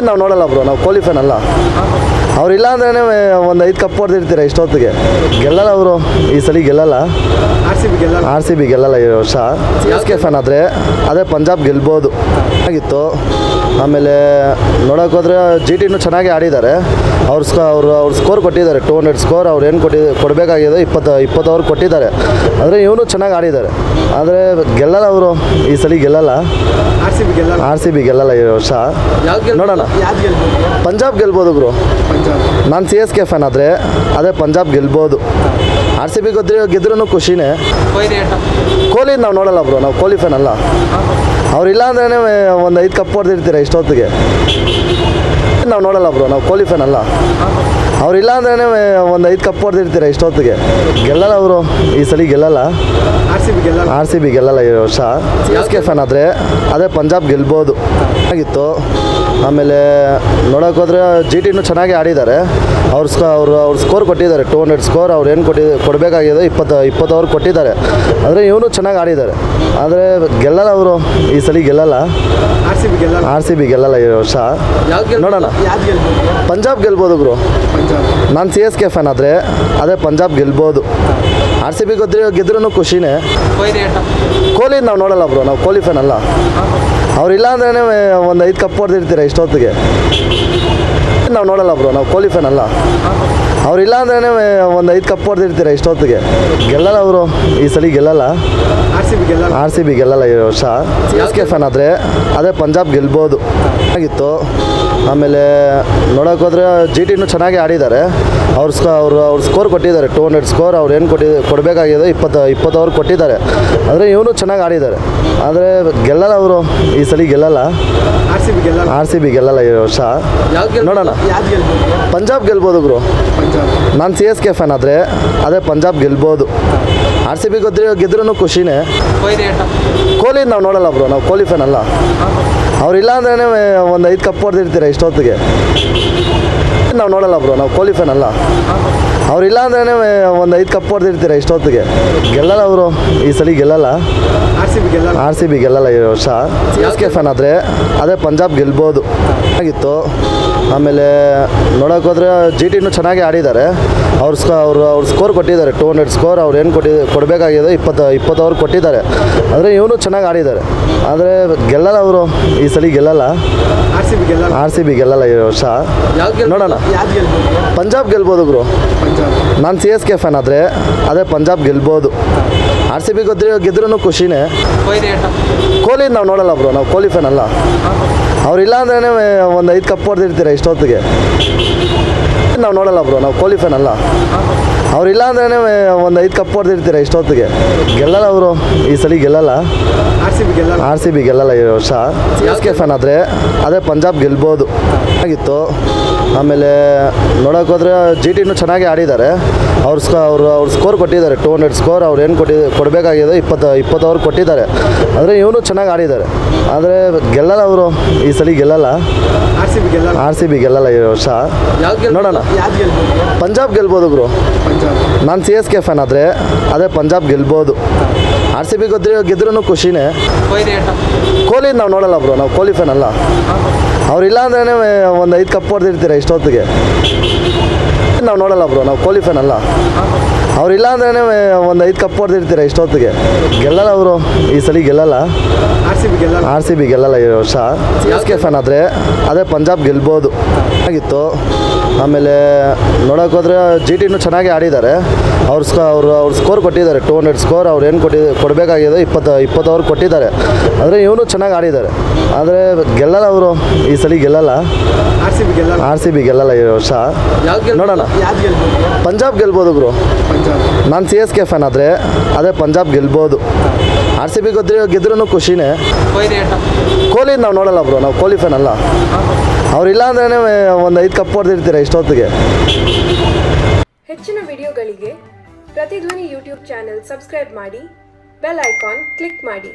ನಾವು ನೋಡಲ್ಲ ಬ್ರೋ, ನಾವು ಕೊಹ್ಲಿ ಫ್ಯಾನ್ ಅಲ್ಲ. ಅವ್ರಿಲ್ಲ ಅಂದ್ರೆ ಒಂದು 5 ಕಪ್ ಹೊಡೆದಿರ್ತೀರ ಇಷ್ಟೊತ್ತಿಗೆ. ಗೆಲ್ಲಲ್ಲ ಅವರು, ಈ ಸಲ ಗೆಲ್ಲಲ್ಲ. ಆರ್ ಸಿ ಬಿ ಗೆಲ್ಲಲ್ಲ ಈ ವರ್ಷ. CSK ಫ್ಯಾನ್ ಆದರೆ ಅದೇ ಪಂಜಾಬ್ ಗೆಲ್ಬೋದು ಆಗಿತ್ತು. ಆಮೇಲೆ ನೋಡೋಕೆ ಹೋದರೆ GTನೂ ಚೆನ್ನಾಗಿ ಆಡಿದ್ದಾರೆ. ಅವ್ರು ಸ್ಕೋರ್ ಕೊಟ್ಟಿದ್ದಾರೆ, 200 ಸ್ಕೋರ್. ಅವ್ರು ಏನು ಕೊಡಬೇಕಾಗಿದೆ 20 ಓವರ್ ಕೊಟ್ಟಿದ್ದಾರೆ. ಆದರೆ ಇವನು ಚೆನ್ನಾಗಿ ಆಡಿದ್ದಾರೆ. ಆದರೆ ಗೆಲ್ಲಲ್ಲ ಅವರು, ಈ ಸಲ ಗೆಲ್ಲಲ್ಲ. ಆರ್ ಸಿ ಬಿ ಗೆಲ್ಲಲ್ಲ ಈ ವರ್ಷ. ನೋಡೋಣ, ಪಂಜಾಬ್ ಗೆಲ್ಬೋದು ಬ್ರೋ. ನಾನು CSK ಫ್ಯಾನ್ ಆದರೆ ಅದೇ ಪಂಜಾಬ್ ಗೆಲ್ಬೋದು. ಆರ್ ಸಿ ಬಿ ಗೆದ್ರೂ ಖುಷಿನೇ. ಕೊಹ್ಲಿ ನಾವು ನೋಡಲ್ಲ ಬ್ರೋ, ನಾವು ಕೊಹ್ಲಿ ಫ್ಯಾನ್ ಅಲ್ಲ. ಅವ್ರಿಲ್ಲ ಅಂದ್ರೆ ಒಂದು 5 ಕಪ್ ಹೊಡೆದಿರ್ತೀರ ಇಷ್ಟೊತ್ತಿಗೆ. ನಾವು ನೋಡಲ್ಲ ಬ್ರೋ, ನಾವು ಕೊಹ್ಲಿ ಫ್ಯಾನ್ ಅಲ್ಲ. ಅವ್ರಿಲ್ಲ ಅಂದ್ರೆ ಒಂದು 5 ಕಪ್ ಹೊಡೆದಿರ್ತೀರ ಇಷ್ಟೊತ್ತಿಗೆ. ಗೆಲ್ಲಲ್ಲ ಅವರು, ಈ ಸಲ ಗೆಲ್ಲಲ್ಲ. ಆರ್ ಸಿ ಬಿ ಗೆಲ್ಲಲ್ಲ ಈ ವರ್ಷ. CSK ಫ್ಯಾನ್ ಆದರೆ ಅದೇ ಪಂಜಾಬ್ ಗೆಲ್ಬೋದು ಆಗಿತ್ತು. ಆಮೇಲೆ ನೋಡೋಕೆ ಹೋದರೆ GTನೂ ಚೆನ್ನಾಗಿ ಆಡಿದ್ದಾರೆ. ಅವ್ರು ಸ್ಕೋರ್ ಕೊಟ್ಟಿದ್ದಾರೆ, 200 ಸ್ಕೋರ್. ಅವ್ರು ಏನು ಕೊಡಬೇಕಾಗಿದೆ 20 ಓವರ್ ಕೊಟ್ಟಿದ್ದಾರೆ. ಆದರೆ ಇವನು ಚೆನ್ನಾಗಿ ಆಡಿದ್ದಾರೆ. ಆದರೆ ಗೆಲ್ಲಲ್ಲ ಅವರು, ಈ ಸಲ ಗೆಲ್ಲಲ್ಲ. ಆರ್ ಸಿ ಬಿ ಗೆಲ್ಲಲ್ಲ ಈ ವರ್ಷ. ನೋಡೋಣ, ಪಂಜಾಬ್ ಗೆಲ್ಬೋದು ಬ್ರೋ. ನಾನು CSK ಫ್ಯಾನ್ ಆದರೆ ಅದೇ ಪಂಜಾಬ್ ಗೆಲ್ಬೋದು. ಆರ್ ಸಿ ಬಿ ಗೆದ್ರೂ ಖುಷಿನೇ. ಕೊಹ್ಲಿ ನಾವು ನೋಡಲ್ಲ ಬ್ರೋ, ನಾವು ಕೊಹ್ಲಿ ಫ್ಯಾನ್ ಅಲ್ಲ. ಅವ್ರಿಲ್ಲ ಅಂದ್ರೆ ಒಂದು 5 ಕಪ್ ಹೊಡೆದಿರ್ತೀರ ಇಷ್ಟೊತ್ತಿಗೆ. ನಾವು ನೋಡಲ್ಲ ಬ್ರೋ, ನಾವು ಕೊಹ್ಲಿ ಫ್ಯಾನ್ ಅಲ್ಲ. ಅವ್ರಿಲ್ಲ ಅಂದ್ರೆ ಒಂದು 5 ಕಪ್ ಹೊಡೆದಿರ್ತೀರ ಇಷ್ಟೊತ್ತಿಗೆ. ಗೆಲ್ಲಲ್ಲ ಅವರು, ಈ ಸಲ ಗೆಲ್ಲಲ್ಲ. ಆರ್ ಸಿ ಬಿ ಗೆಲ್ಲಲ್ಲ ಈ ವರ್ಷ. CSK ಫ್ಯಾನ್ ಆದರೆ ಅದೇ ಪಂಜಾಬ್ ಗೆಲ್ಬೋದು ಆಗಿತ್ತು. ಆಮೇಲೆ ನೋಡೋಕೆ ಹೋದರೆ GTನೂ ಚೆನ್ನಾಗಿ ಆಡಿದ್ದಾರೆ. ಅವ್ರು ಸ್ಕೋರ್ ಕೊಟ್ಟಿದ್ದಾರೆ, 200 ಸ್ಕೋರ್. ಅವ್ರು ಏನು ಕೊಡಬೇಕಾಗಿದೆ 20 ಓವರ್ ಕೊಟ್ಟಿದ್ದಾರೆ. ಆದರೆ ಇವನು ಚೆನ್ನಾಗಿ ಆಡಿದ್ದಾರೆ. ಆದರೆ ಗೆಲ್ಲಲ್ಲ ಅವರು, ಈ ಸಲ ಗೆಲ್ಲಲ್ಲ. ಆರ್ ಸಿ ಬಿ ಗೆಲ್ಲಲ್ಲ ಈ ವರ್ಷ. ನೋಡೋಣ, ಪಂಜಾಬ್ ಗೆಲ್ಬೋದು ಬ್ರೋ. ನಾನು CSK ಫ್ಯಾನ್ ಆದರೆ ಅದೇ ಪಂಜಾಬ್ ಗೆಲ್ಬೋದು. ಆರ್ ಸಿ ಬಿ ಗೆದ್ರೂ ಖುಷಿನೇ. ಕೊಹ್ಲಿ ನಾವು ನೋಡಲ್ಲ ಬ್ರೋ, ನಾವು ಕೊಹ್ಲಿ ಫ್ಯಾನ್ ಅಲ್ಲ. ಅವ್ರಿಲ್ಲ ಅಂದ್ರೆ ಒಂದು 5 ಕಪ್ ಹೊಡೆದಿರ್ತೀರ ಇಷ್ಟೊತ್ತಿಗೆ. ನಾವು ನೋಡಲ್ಲ ಬ್ರೋ, ನಾವು ಕೊಹ್ಲಿ ಫ್ಯಾನ್ ಅಲ್ಲ. ಅವ್ರಿಲ್ಲ ಅಂದ್ರೆ ಒಂದು 5 ಕಪ್ ಹೊಡೆದಿರ್ತೀರ ಇಷ್ಟೊತ್ತಿಗೆ. ಗೆಲ್ಲಲ್ಲ ಅವರು, ಈ ಸಲ ಗೆಲ್ಲಲ್ಲ. ಆರ್ ಸಿ ಬಿ ಗೆಲ್ಲಲ್ಲ ಈ ವರ್ಷ. CSK ಫ್ಯಾನ್ ಆದರೆ ಅದೇ ಪಂಜಾಬ್ ಗೆಲ್ಬೋದು ಆಗಿತ್ತು. ಆಮೇಲೆ ನೋಡೋಕೆ ಹೋದರೆ GTನೂ ಚೆನ್ನಾಗಿ ಆಡಿದ್ದಾರೆ. ಅವ್ರು ಸ್ಕೋರ್ ಕೊಟ್ಟಿದ್ದಾರೆ, 200 ಸ್ಕೋರ್. ಅವ್ರು ಏನು ಕೊಡಬೇಕಾಗಿದೆ 20 ಓವರ್ ಕೊಟ್ಟಿದ್ದಾರೆ. ಆದರೆ ಇವನು ಚೆನ್ನಾಗಿ ಆಡಿದ್ದಾರೆ. ಆದರೆ ಗೆಲ್ಲಲ್ಲ ಅವರು, ಈ ಸಲ ಗೆಲ್ಲಲ್ಲ. ಆರ್ ಸಿ ಬಿ ಗೆಲ್ಲಲ್ಲ ಈ ವರ್ಷ. ನೋಡೋಣ, ಪಂಜಾಬ್ ಗೆಲ್ಬೋದು ಬ್ರೋ. ನಾನು CSK ಫ್ಯಾನ್ ಆದರೆ ಅದೇ ಪಂಜಾಬ್ ಗೆಲ್ಬೋದು. ಆರ್ ಸಿ ಬಿ ಗೆದ್ರೂ ಖುಷಿನೇ. ಕೊಹ್ಲಿ ನಾವು ನೋಡಲ್ಲ ಬ್ರೋ, ನಾವು ಕೊಹ್ಲಿ ಫ್ಯಾನ್ ಅಲ್ಲ. ಅವ್ರಿಲ್ಲ ಅಂದ್ರೆ ಒಂದು 5 ಕಪ್ ಹೊಡೆದಿರ್ತೀರ ಇಷ್ಟೊತ್ತಿಗೆ. ನಾವು ನೋಡಲ್ಲ ಬ್ರೋ, ನಾವು ಕೊಹ್ಲಿ ಫ್ಯಾನ್ ಅಲ್ಲ. ಅವ್ರಿಲ್ಲ ಅಂದ್ರೆ ಒಂದು 5 ಕಪ್ ಹೊಡೆದಿರ್ತೀರ ಇಷ್ಟೊತ್ತಿಗೆ. ಗೆಲ್ಲಲ್ಲ ಅವರು, ಈ ಸಲ ಗೆಲ್ಲಲ್ಲ. ಆರ್ ಸಿ ಬಿ ಗೆಲ್ಲಲ್ಲ ಈ ವರ್ಷ. CSK ಫ್ಯಾನ್ ಆದರೆ ಅದೇ ಪಂಜಾಬ್ ಗೆಲ್ಬೋದು ಆಗಿತ್ತು. ಆಮೇಲೆ ನೋಡೋಕೆ ಹೋದರೆ GTನೂ ಚೆನ್ನಾಗಿ ಆಡಿದ್ದಾರೆ. ಅವ್ರು ಸ್ಕೋರ್ ಕೊಟ್ಟಿದ್ದಾರೆ, 200 ಸ್ಕೋರ್. ಅವ್ರು ಏನು ಕೊಡಬೇಕಾಗಿದೆ 20 ಓವರ್ ಕೊಟ್ಟಿದ್ದಾರೆ. ಆದರೆ ಇವನು ಚೆನ್ನಾಗಿ ಆಡಿದ್ದಾರೆ. ಆದರೆ ಗೆಲ್ಲಲ್ಲ ಅವರು, ಈ ಸಲ ಗೆಲ್ಲಲ್ಲ. ಆರ್ ಸಿ ಬಿ ಗೆಲ್ಲಲ್ಲ ಈ ವರ್ಷ. ನೋಡೋಣ, ಪಂಜಾಬ್ ಗೆಲ್ಬೋದು ಬ್ರೋ. ನಾನು CSK ಫ್ಯಾನ್ ಆದರೆ ಅದೇ ಪಂಜಾಬ್ ಗೆಲ್ಬೋದು. ಆರ್ ಸಿ ಬಿ ಗೆದ್ರೂ ಖುಷಿನೇ. ಕೊಹ್ಲಿ ನಾವು ನೋಡಲ್ಲ ಬ್ರೋ, ನಾವು ಕೊಹ್ಲಿ ಫ್ಯಾನ್ ಅಲ್ಲ. ಅವ್ರಿಲ್ಲ ಅಂದ್ರೆ ಒಂದು 5 ಕಪ್ ಹೊಡೆದಿರ್ತೀರ ಇಷ್ಟೊತ್ತಿಗೆ. ನಾವು ನೋಡಲ್ಲ ಬ್ರೋ, ನಾವು ಕೊಹ್ಲಿ ಫ್ಯಾನ್ ಅಲ್ಲ. ಅವ್ರಿಲ್ಲ ಅಂದ್ರೆ ಒಂದು 5 ಕಪ್ ಹೊಡೆದಿರ್ತೀರ ಇಷ್ಟೊತ್ತಿಗೆ. ಗೆಲ್ಲಲ್ಲ ಅವರು, ಈ ಸಲ ಗೆಲ್ಲಲ್ಲ. ಆರ್ ಸಿ ಬಿ ಗೆಲ್ಲಲ್ಲ ಈ ವರ್ಷ. CSK ಫ್ಯಾನ್ ಆದರೆ ಅದೇ ಪಂಜಾಬ್ ಗೆಲ್ಬೋದು ಆಗಿತ್ತು. ಆಮೇಲೆ ನೋಡೋಕೆ ಹೋದರೆ GTನೂ ಚೆನ್ನಾಗಿ ಆಡಿದ್ದಾರೆ. ಅವ್ರು ಸ್ಕೋರ್ ಕೊಟ್ಟಿದ್ದಾರೆ, 200 ಸ್ಕೋರ್. ಅವ್ರು ಏನು ಕೊಡಬೇಕಾಗಿದೆ 20 ಓವರ್ ಕೊಟ್ಟಿದ್ದಾರೆ. ಆದರೆ ಇವನು ಚೆನ್ನಾಗಿ ಆಡಿದ್ದಾರೆ. ಆದರೆ ಗೆಲ್ಲಲ್ಲ ಅವರು, ಈ ಸಲ ಗೆಲ್ಲಲ್ಲ. ಆರ್ ಸಿ ಬಿ ಗೆಲ್ಲಲ್ಲ ಈ ವರ್ಷ. ನೋಡೋಣ, ಪಂಜಾಬ್ ಗೆಲ್ಬೋದು ಬ್ರೋ. ನಾನು CSK ಫ್ಯಾನ್ ಆದರೆ ಅದೇ ಪಂಜಾಬ್ ಗೆಲ್ಬೋದು. ಆರ್ ಸಿ ಬಿ ಗೆದ್ರೂ ಖುಷಿನೇ. ಕೊಹ್ಲಿ ನಾವು ನೋಡಲ್ಲ ಬ್ರೋ, ನಾವು ಕೊಹ್ಲಿ ಫ್ಯಾನ್ ಅಲ್ಲ. ಅವ್ರಿಲ್ಲ ಅಂದ್ರೆ ಒಂದು 5 ಕಪ್ ಹೊಡೆದಿರ್ತೀರ ಇಷ್ಟೊತ್ತಿಗೆ. ಹೆಚ್ಚಿನ ವಿಡಿಯೋಗಳಿಗೆ ಪ್ರತಿಧ್ವನಿ ಯೂಟ್ಯೂಬ್ ಚಾನೆಲ್ ಸಬ್ಸ್ಕ್ರೈಬ್ ಮಾಡಿ, ಬೆಲ್ ಐಕಾನ್ ಕ್ಲಿಕ್ ಮಾಡಿ.